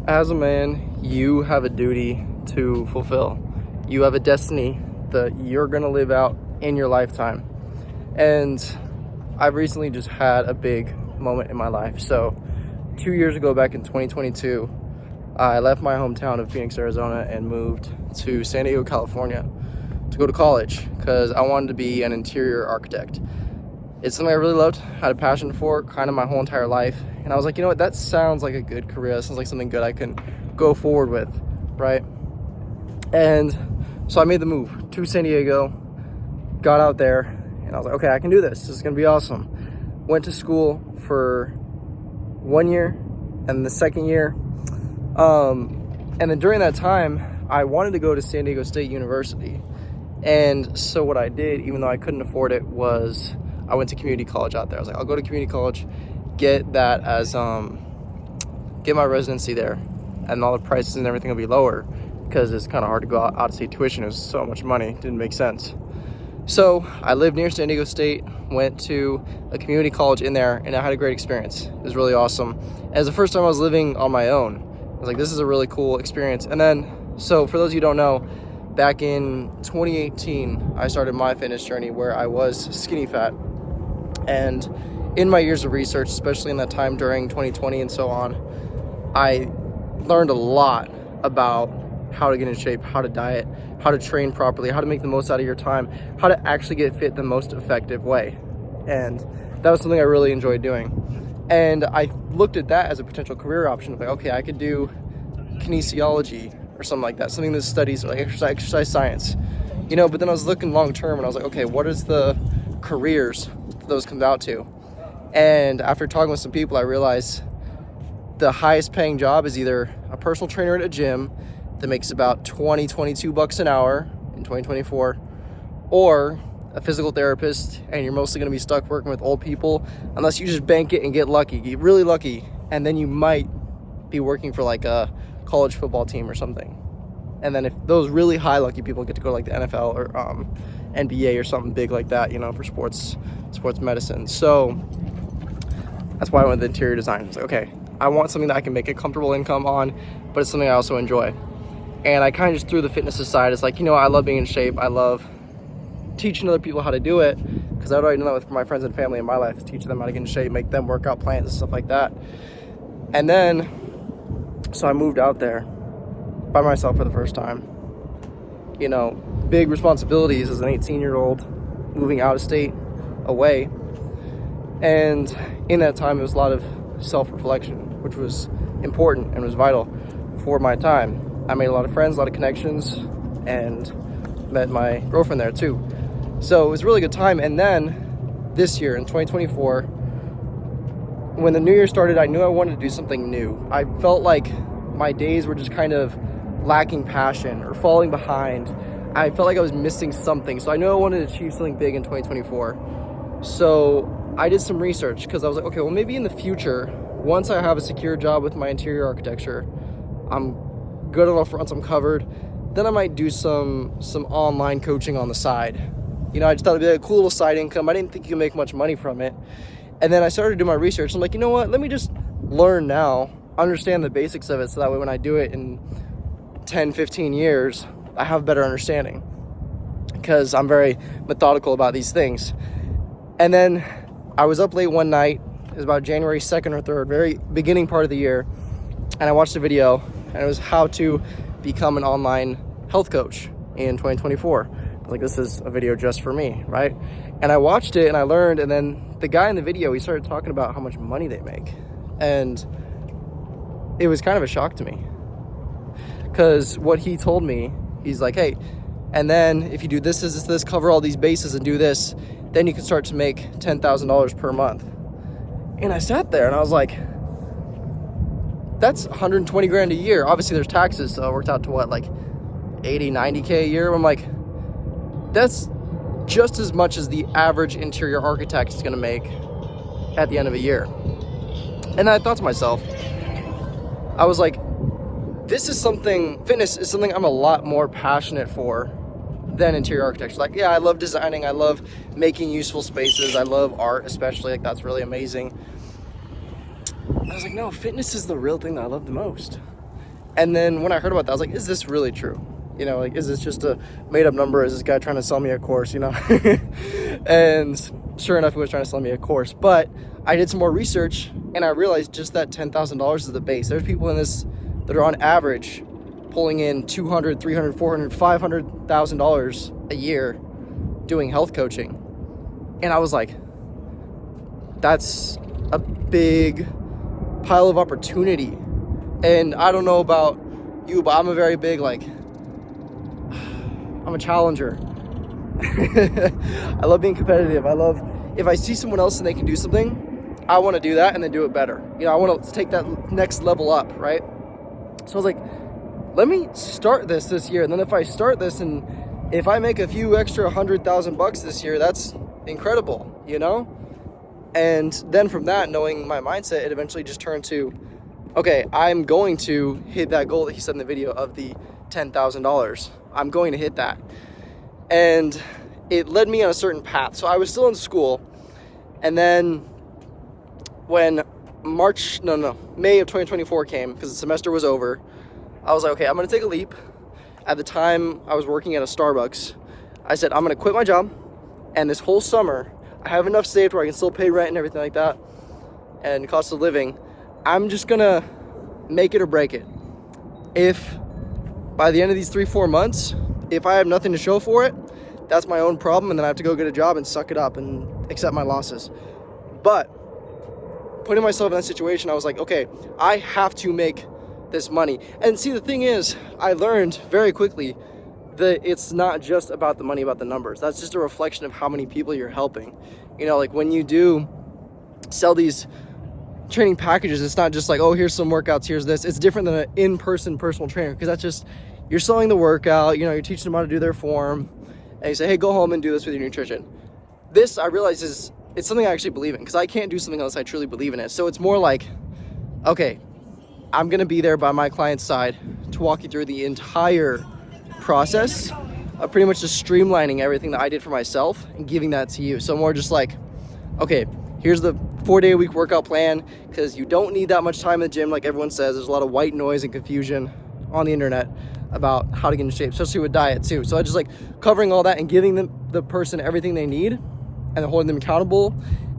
As a man, you have a duty to fulfill. You have a destiny that you're going to live out in your lifetime. And I've recently just had a big moment in my life. So 2 years ago, back in 2022, I left my hometown of Phoenix, Arizona, and moved to San Diego, California to go to college because I wanted to be an interior architect. It's something I really loved, had a passion for kind of my whole entire life. And I was like, you know what, that sounds like a good career. That sounds like something good I can go forward with, right? And so I made the move to San Diego, got out there, and I was like, okay, I can do this. This is gonna be awesome. Went to school for 1 year, and the second year, and then during that time, I wanted to go to San Diego State University. And so what I did, even though I couldn't afford it, was I went to community college out there. I was like, I'll go to community college, get that as, get my residency there, and all the prices and everything will be lower because it's kind of hard to go out of state tuition. It was so much money, didn't make sense. So I lived near San Diego State, went to a community college in there, and I had a great experience. It was really awesome. And it was the first time I was living on my own. I was like, this is a really cool experience. And then, so for those of you who don't know, back in 2018, I started my fitness journey where I was skinny fat. And in my years of research, especially in that time during 2020 and so on, I learned a lot about how to get in shape, how to diet, how to train properly, how to make the most out of your time, how to actually get fit the most effective way. And that was something I really enjoyed doing. And I looked at that as a potential career option. Like, okay, I could do kinesiology or something like that, something that studies like exercise science, you know. But then I was looking long term, and I was like, okay, what is the careers those comes out to? And after talking with some people, I realized the highest paying job is either a personal trainer at a gym that makes about 22 bucks an hour in 2024, or a physical therapist, and you're mostly going to be stuck working with old people unless you just bank it and get lucky, get really lucky, and then you might be working for like a college football team or something. And then if those really high lucky people get to go to like the NFL or NBA or something big like that, you know, for sports medicine. So that's why I went with interior design. I was like, okay, I want something that I can make a comfortable income on, but it's something I also enjoy. And I kind of just threw the fitness aside. It's like, you know, I love being in shape. I love teaching other people how to do it because I've already done that with my friends and family in my life, teaching them how to get in shape, make them workout plans and stuff like that. And then, so I moved out there by myself for the first time. You know, big responsibilities as an 18-year-old moving out of state, away. And in that time, it was a lot of self-reflection, which was important and was vital for my time. I made a lot of friends, a lot of connections, and met my girlfriend there too. So it was a really good time. And then this year in 2024, when the new year started, I knew I wanted to do something new. I felt like my days were just kind of lacking passion or falling behind. I felt like I was missing something. So I knew I wanted to achieve something big in 2024. So I did some research because I was like, okay, well, maybe in the future, once I have a secure job with my interior architecture, I'm good on all fronts, I'm covered, then I might do some online coaching on the side. You know, I just thought it'd be like a cool little side income. I didn't think you could make much money from it. And then I started to do my research. I'm like, you know what, let me just learn now, understand the basics of it, so that way when I do it in 10, 15 years, I have better understanding, because I'm very methodical about these things. And then I was up late one night, it was about January 2nd or 3rd, very beginning part of the year, and I watched a video, and it was how to become an online health coach in 2024. I was like, this is a video just for me, right? And I watched it and I learned, and then the guy in the video, he started talking about how much money they make. And it was kind of a shock to me, because what he told me, he's like, hey, and then if you do this, cover all these bases and do this, then you can start to make $10,000 per month. And I sat there and I was like, that's 120 grand a year. Obviously there's taxes, so it worked out to what, like 80, 90K a year. I'm like, that's just as much as the average interior architect is gonna make at the end of a year. And I thought to myself, I was like, fitness is something I'm a lot more passionate for than interior architecture. Like, yeah, I love designing, I love making useful spaces, I love art especially, like that's really amazing. I was like, no, fitness is the real thing that I love the most. And then when I heard about that, I was like, is this really true? You know, like, is this just a made up number? Is this guy trying to sell me a course, you know? And sure enough, he was trying to sell me a course. But I did some more research and I realized just that $10,000 is the base. There's people in this that are on average pulling in $200,000, $300,000, $400,000, $500,000 a year doing health coaching. And I was like, that's a big pile of opportunity. And I don't know about you, but I'm a very big, like, I'm a challenger. I love being competitive. I love, if I see someone else and they can do something, I want to do that and then do it better. You know, I want to take that next level up, right? So I was like, let me start this year. And then if I start this and if I make a few extra $100,000 this year, that's incredible, you know? And then from that, knowing my mindset, it eventually just turned to, okay, I'm going to hit that goal that he said in the video of the $10,000. I'm going to hit that. And it led me on a certain path. So I was still in school. And then when May of 2024 came, because the semester was over, I was like, okay, I'm going to take a leap. At the time, I was working at a Starbucks. I said, I'm going to quit my job. And this whole summer, I have enough saved where I can still pay rent and everything like that and cost of living. I'm just going to make it or break it. If by the end of these 3-4 months, if I have nothing to show for it, that's my own problem. And then I have to go get a job and suck it up and accept my losses. But putting myself in that situation, I was like, okay, I have to make this money. And see, the thing is, I learned very quickly that it's not just about the money, about the numbers. That's just a reflection of how many people you're helping. You know, like when you do sell these training packages, it's not just like, oh, here's some workouts, here's this. It's different than an in-person personal trainer, because that's just, you're selling the workout, you know, you're teaching them how to do their form, and you say, hey, go home and do this with your nutrition. This, I realize, it's something I actually believe in, because I can't do something unless I truly believe in it. So it's more like, okay, I'm going to be there by my client's side to walk you through the entire process of pretty much just streamlining everything that I did for myself and giving that to you. So more just like, okay, here's the 4-day-a-week workout plan, because you don't need that much time in the gym like everyone says. There's a lot of white noise and confusion on the internet about how to get in shape, especially with diet too. So I just like covering all that and giving them, the person, everything they need and then holding them accountable.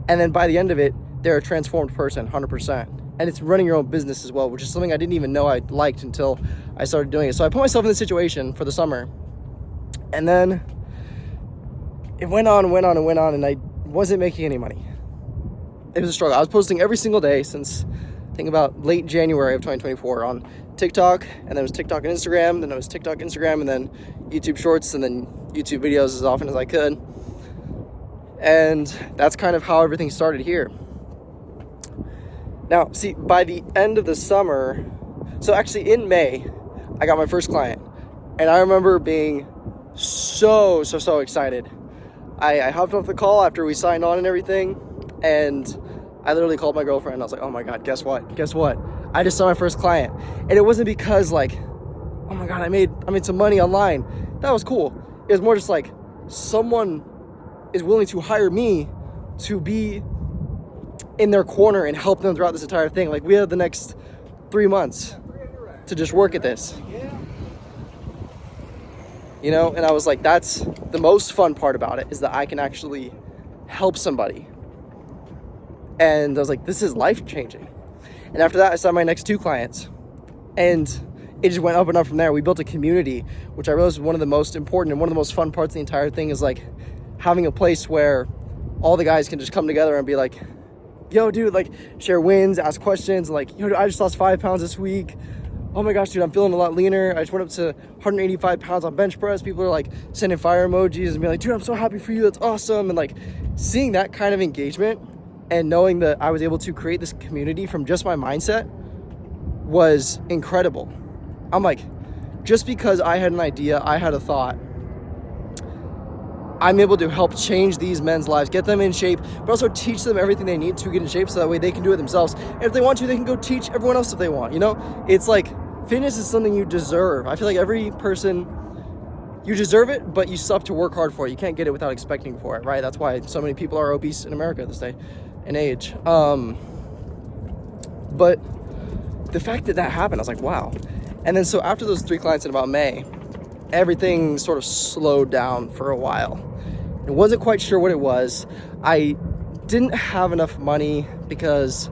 And then by the end of it, they're a transformed person, 100%. And it's running your own business as well, which is something I didn't even know I liked until I started doing it. So I put myself in this situation for the summer. And then it went on and went on and went on, and I wasn't making any money. It was a struggle. I was posting every single day since, I think, about late January of 2024 on TikTok, and then it was TikTok and Instagram, then it was TikTok, Instagram, and then YouTube Shorts, and then YouTube videos as often as I could. And that's kind of how everything started here. Now, see, by the end of the summer, so actually in May, I got my first client. And I remember being so excited. I hopped off the call after we signed on and everything. And I literally called my girlfriend. I was like, oh my God, guess what? I just saw my first client. And it wasn't because like, oh my God, I made some money online. That was cool. It was more just like, someone is willing to hire me to be in their corner and help them throughout this entire thing. Like, we have the next 3 months to just work at this, you know? And I was like, that's the most fun part about it, is that I can actually help somebody. And I was like, this is life-changing. And after that, I saw my next 2 clients, and it just went up and up from there. We built a community, which I realized was one of the most important and one of the most fun parts of the entire thing, is like having a place where all the guys can just come together and be like, yo, dude, like, share wins, ask questions, like, yo, dude, I just lost 5 pounds this week. Oh my gosh, dude, I'm feeling a lot leaner. I just went up to 185 pounds on bench press. People are like sending fire emojis and being like, dude, I'm so happy for you. That's awesome. And like seeing that kind of engagement and knowing that I was able to create this community from just my mindset was incredible. I'm like, just because I had an idea, I had a thought, I'm able to help change these men's lives, get them in shape, but also teach them everything they need to get in shape so that way they can do it themselves. And if they want to, they can go teach everyone else if they want, you know? It's like, fitness is something you deserve. I feel like every person, you deserve it, but you still have to work hard for it. You can't get it without expecting for it, right? That's why so many people are obese in America this day and age. But the fact that happened, I was like, wow. And then so after those 3 clients in about May, everything sort of slowed down for a while. I wasn't quite sure what it was. I didn't have enough money because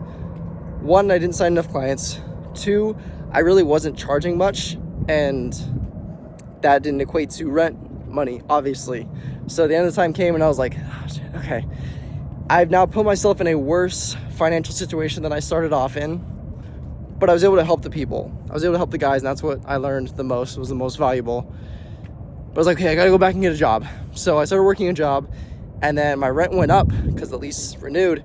1, I didn't sign enough clients. 2, I really wasn't charging much, and that didn't equate to rent money, obviously. So the end of the time came and I was like, oh, shit, okay, I've now put myself in a worse financial situation than I started off in, but I was able to help the people. I was able to help the guys, and that's what I learned the most, was the most valuable. But I was like, okay, I gotta go back and get a job. So I started working a job, and then my rent went up because the lease renewed.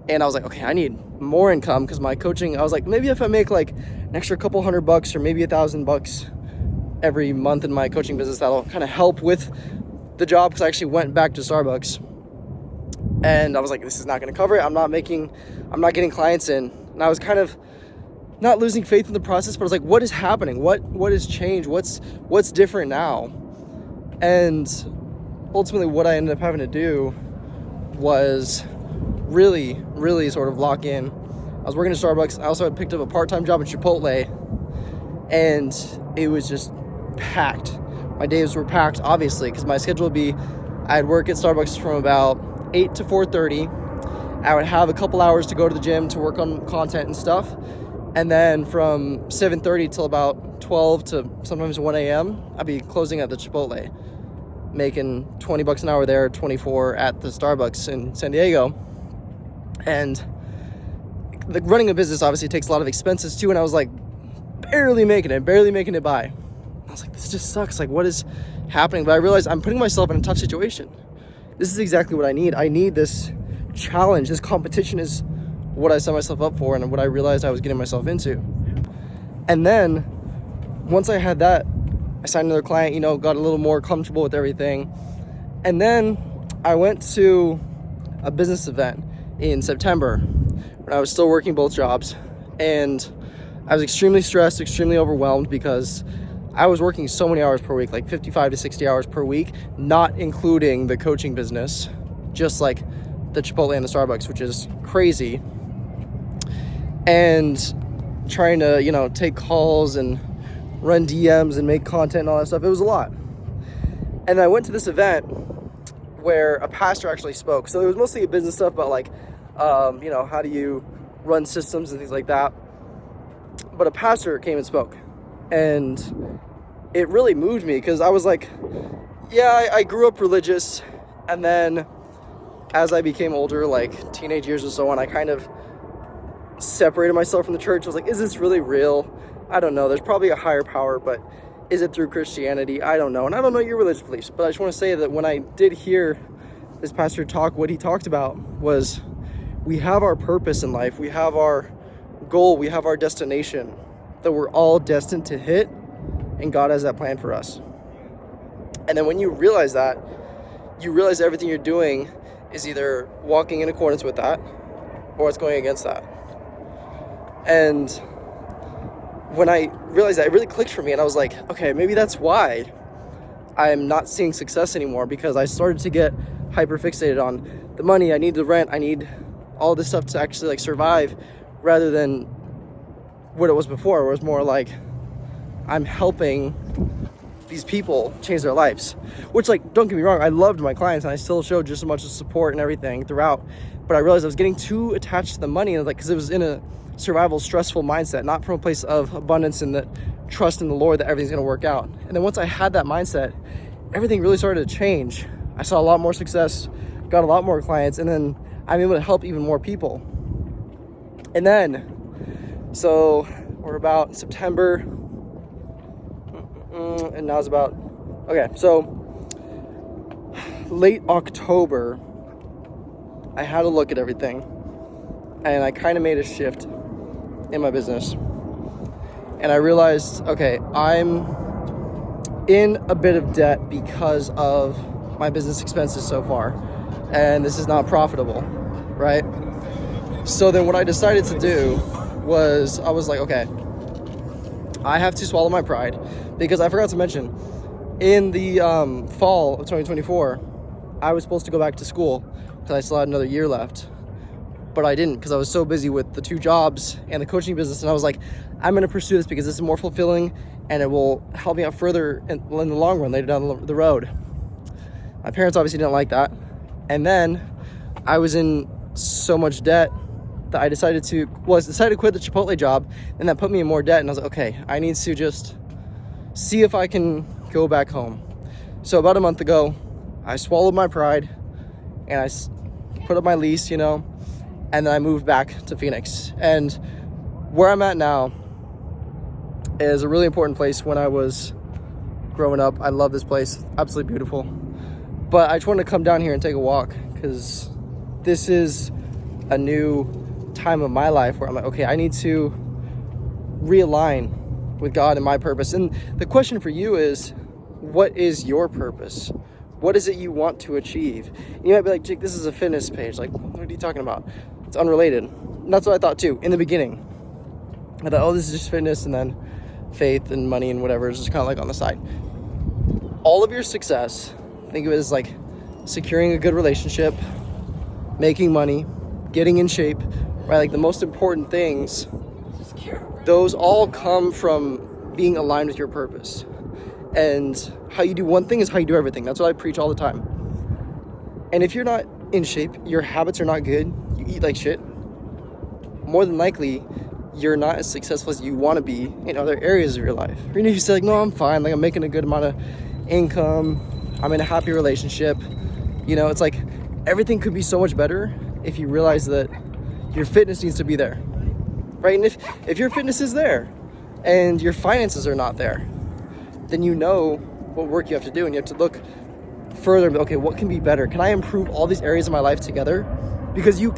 And I was like, okay, I need more income because my coaching, I was like, maybe if I make like an extra couple $100 or maybe $1,000 every month in my coaching business, that'll kind of help with the job, because I actually went back to Starbucks. And I was like, this is not going to cover it. I'm not getting clients in. And I was kind of not losing faith in the process, but I was like, what is happening? What has changed? What's different now? And ultimately what I ended up having to do was really sort of lock in. I was working at Starbucks. I also had picked up a part-time job at Chipotle, and it was just packed. My days were packed, obviously, because my schedule would be, I'd work at Starbucks from about 8 to 4:30. I would have a couple hours to go to the gym to work on content and stuff, and then from 7:30 till about 12 to sometimes 1 a.m. I'd be closing at the Chipotle, making $20 an hour there, 24 at the Starbucks in San Diego. And running a business obviously takes a lot of expenses too, and I was like barely making it by. I was like, this just sucks. Like, what is happening? But I realized I'm putting myself in a tough situation. This is exactly what I need. I need this challenge. This competition is what I set myself up for, and what I realized I was getting myself into. And then once I had that, I signed another client, got a little more comfortable with everything. And then I went to a business event in September when I was still working both jobs, and I was extremely stressed, extremely overwhelmed, because I was working so many hours per week, like 55 to 60 hours per week, not including the coaching business, just like the Chipotle and the Starbucks, which is crazy. And trying to, take calls and run DMs and make content and all that stuff. It was a lot. And I went to this event where a pastor actually spoke. So it was mostly business stuff about like, how do you run systems and things like that. But a pastor came and spoke, and it really moved me, because I was like, yeah, I grew up religious, and then as I became older, like teenage years or so on, I kind of separated myself from the church. I was like, is this really real? I don't know. There's probably a higher power, but is it through Christianity? I don't know. And I don't know your religious beliefs, but I just want to say that when I did hear this pastor talk, what he talked about was, we have our purpose in life. We have our goal. We have our destination that we're all destined to hit, and God has that plan for us. And then when you realize that, you realize everything you're doing is either walking in accordance with that, or it's going against that. And when I realized that, it really clicked for me, and I was like, okay, maybe that's why I'm not seeing success anymore, because I started to get hyper fixated on the money. I need the rent. I need all this stuff to actually like survive, rather than what it was before, where it was more like I'm helping these people change their lives. Which, like, don't get me wrong, I loved my clients, and I still showed just as much support and everything throughout. But I realized I was getting too attached to the money, and like, because it was in a survival, stressful mindset, not from a place of abundance and that trust in the Lord that everything's going to work out. And then once I had that mindset, everything really started to change. I saw a lot more success, got a lot more clients, and then I'm able to help even more people. And then, so we're about September, and now it's about, okay, so late October, I had a look at everything, and I kind of made a shift in my business. And I realized, okay, I'm in a bit of debt because of my business expenses so far, and this is not profitable, right? So then what I decided to do was, I was like, okay, I have to swallow my pride, because I forgot to mention, in the fall of 2024, I was supposed to go back to school because I still had another year left. but I didn't because I was so busy with the 2 jobs and the coaching business. And I was like, I'm going to pursue this because this is more fulfilling and it will help me out further in the long run, later down the road. My parents obviously didn't like that. And then I was in so much debt that I decided to quit the Chipotle job, and that put me in more debt. And I was like, okay, I need to just see if I can go back home. So about a month ago, I swallowed my pride and I put up my lease, and then I moved back to Phoenix. And where I'm at now is a really important place. When I was growing up, I love this place, absolutely beautiful. But I just wanted to come down here and take a walk because this is a new time of my life where I'm like, okay, I need to realign with God and my purpose. And the question for you is, what is your purpose? What is it you want to achieve? You might be like, Jake, this is a fitness page. Like, what are you talking about? It's unrelated. And that's what I thought too in the beginning. I thought, oh, this is just fitness, and then faith and money and whatever is just kind of like on the side. All of your success, think of it as like securing a good relationship, making money, getting in shape, right? Like the most important things, those all come from being aligned with your purpose. And how you do one thing is how you do everything. That's what I preach all the time. And if you're not in shape, your habits are not good, you eat like shit, more than likely, you're not as successful as you want to be in other areas of your life. Even if you say like, no, I'm fine, like I'm making a good amount of income, I'm in a happy relationship, it's like everything could be so much better if you realize that your fitness needs to be there, right? And if your fitness is there and your finances are not there, then you know what work you have to do, and you have to look further. Okay, what can be better? Can I improve all these areas of my life together? Because you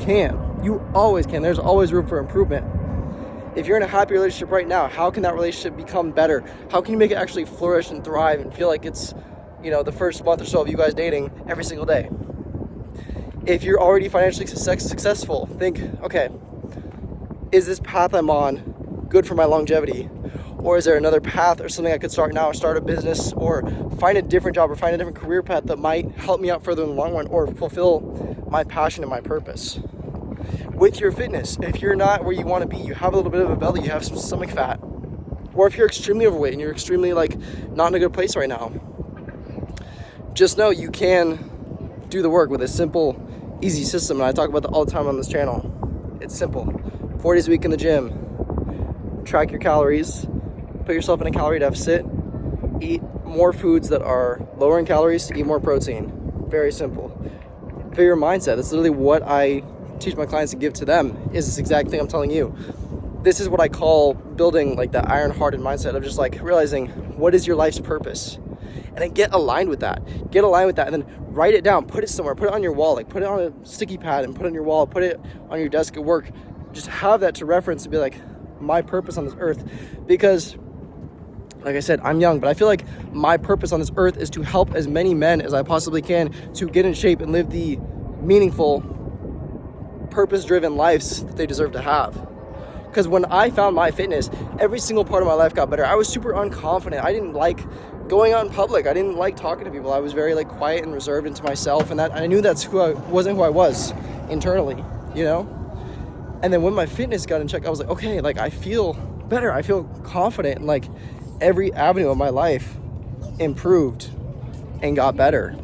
always can. There's always room for improvement. If you're in a happy relationship right now, how can that relationship become better? How can you make it actually flourish and thrive and feel like it's, the first month or so of you guys dating every single day? If you're already financially successful, think, okay, is this path I'm on good for my longevity? Or is there another path or something I could start now, start a business, or find a different job, or find a different career path that might help me out further in the long run, or fulfill my passion and my purpose? With your fitness, if you're not where you want to be, you have a little bit of a belly, you have some stomach fat, or if you're extremely overweight and you're extremely not in a good place right now, just know you can do the work with a simple, easy system. And I talk about that all the time on this channel. It's simple. 4 days a week in the gym, track your calories, put yourself in a calorie deficit, eat more foods that are lower in calories, eat more protein. Very simple. For your mindset, that's literally what I teach my clients to give to them, is this exact thing I'm telling you. This is what I call building that iron-hearted mindset of just realizing what is your life's purpose, and then get aligned with that, and then write it down, put it somewhere, put it on your wall, put it on a sticky pad and put it on your wall, put it on your desk at work. Just have that to reference to be my purpose on this earth. Because like I said, I'm young, but I feel like my purpose on this earth is to help as many men as I possibly can to get in shape and live the meaningful, purpose-driven lives that they deserve to have. Because when I found my fitness, every single part of my life got better. I was super unconfident. I didn't like going out in public. I didn't like talking to people. I was very quiet and reserved into myself, and that I knew that's wasn't who I was internally, And then when my fitness got in check, I was like, okay, I feel better. I feel confident, and every avenue of my life improved and got better.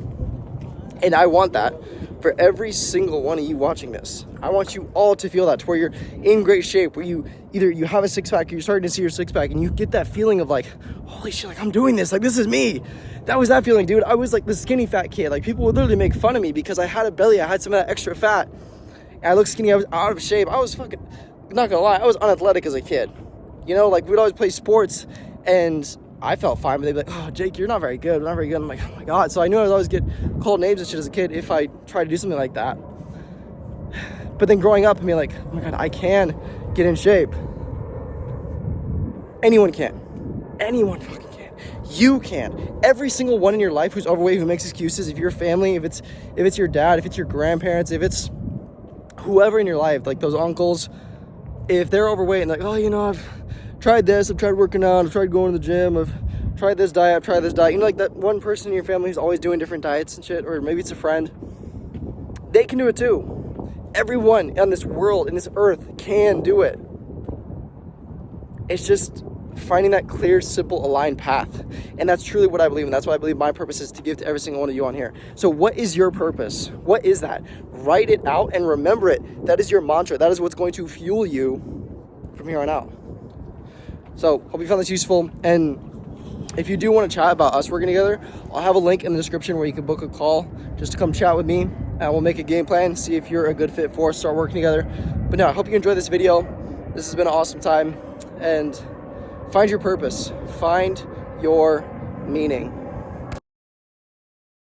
And I want that for every single one of you watching this. I want you all to feel that, to where you're in great shape, where you either you have a six-pack, or you're starting to see your six-pack, and you get that feeling of holy shit, I'm doing this, this is me. That was that feeling, dude. I was the skinny fat kid. People would literally make fun of me because I had a belly, I had some of that extra fat, and I looked skinny, I was out of shape. I was fucking, not gonna lie, I was unathletic as a kid. We'd always play sports, and I felt fine, but they'd be like, oh, Jake, you're not very good. I'm like, oh my God. So I knew I would always get called names and shit as a kid if I tried to do something like that. But then growing up and being like, oh my God, I can get in shape. Anyone can. Anyone fucking can. You can. Every single one in your life who's overweight, who makes excuses, if your family, if it's your dad, if it's your grandparents, if it's whoever in your life, those uncles, if they're overweight and oh, I've tried this, I've tried working out, I've tried going to the gym, I've tried this diet, I've tried this diet. That one person in your family who's always doing different diets and shit, or maybe it's a friend. They can do it too. Everyone on this world, in this earth, can do it. It's just finding that clear, simple, aligned path. And that's truly what I believe. And that's what I believe my purpose is to give to every single one of you on here. So what is your purpose? What is that? Write it out and remember it. That is your mantra. That is what's going to fuel you from here on out. So hope you found this useful. And if you do want to chat about us working together, I'll have a link in the description where you can book a call just to come chat with me. And we'll make a game plan, see if you're a good fit for us, start working together. But no, I hope you enjoyed this video. This has been an awesome time. And find your purpose. Find your meaning.